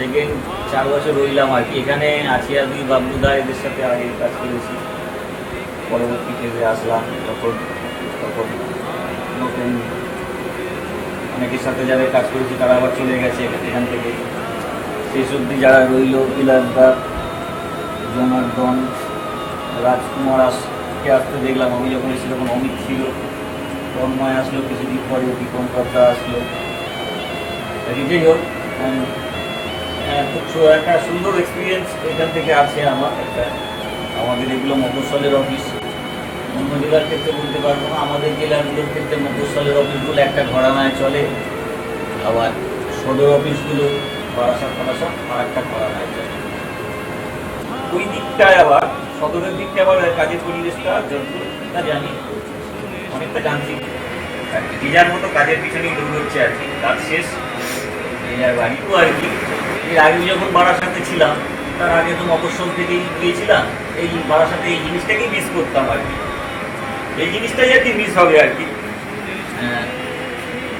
Second 4 বছর রইলাম আর কি এখানে আছি। আমি বাবলুদা এদের সাথে আগে কাজ করেছি, পরবর্তী ফেজে আসলাম তখন তখন নতুন অনেকের সাথে যারা কাজ করেছি তারা আবার চলে গেছে এখান থেকে। শেষ অবধি যারা রইল, পিলারদা, জনার্দন, রাজকুমার আসকে আসতে দেখলাম। আমি যখন এসে তখন অমিত ছিল, তন্ময় আসলো কিছুদিন পরে, বিক্রম কর্তা আসলো। যাই হোক, খুব একটা সুন্দর এক্সপিরিয়েন্স এখান থেকে আছে আমার একটা। আমাদের এগুলো মফস্বলের অফিস, অন্য জেলার ক্ষেত্রে বলতে পারবো না, আমাদের জেলাগুলোর ক্ষেত্রে মফস্বলের অফিসগুলো একটা ঘরানায় চলে, আবার সদর অফিসগুলো বারাসাত আর একটা ঘরানায় চলে। ওই দিকটায় আবার সদরের দিকটা আবার কাজের পরিবেশটা যতটা জানি অনেকটা যান্ত্রিক, যে যার মতো কাজের পিছনেই দৌড়চ্ছে আর কি, কাজ শেষ যে যার বাড়িও আর কি। এর আগে যখন বারাসাতে ছিলাম, তার আগে তো মফস্বল থেকেই গিয়েছিলাম, এই বারাসাতে এই জিনিসটাকেই মিস করতাম আর কি। এই জিনিসটাই আর কি মিস হবে আর কি,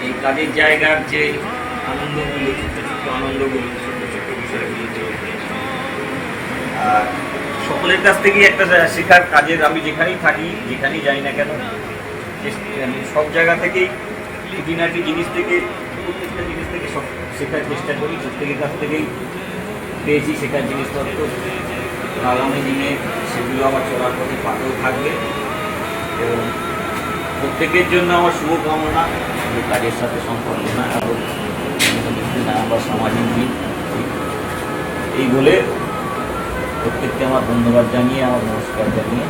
এই কাজের জায়গার যে আনন্দগুলো, ছোট্ট ছোট্ট আনন্দগুলো, ছোট্ট ছোট্ট বিষয়গুলো। আর সকলের কাছ থেকেই একটা শেখার, কাজের আমি যেখানেই থাকি যেখানেই যাই না কেন, সব জায়গা থেকেই খুঁটিনাটি জিনিস থেকে, প্রত্যেকটা জিনিস থেকে সব শেখার চেষ্টা করি। প্রত্যেকের কাছ থেকেই পেয়েছি শেখার জিনিসপত্র। আগামী দিনে সেগুলো আমার চলার পথে পাতেও থাকবে এবং প্রত্যেকের জন্য আমার শুভকামনা, শুধু কাজের সাথে সম্পর্ক না, এবং না বা সামাজিক দিক। এই বলে প্রত্যেককে আমার ধন্যবাদ জানিয়ে, আমার নমস্কার জানিয়ে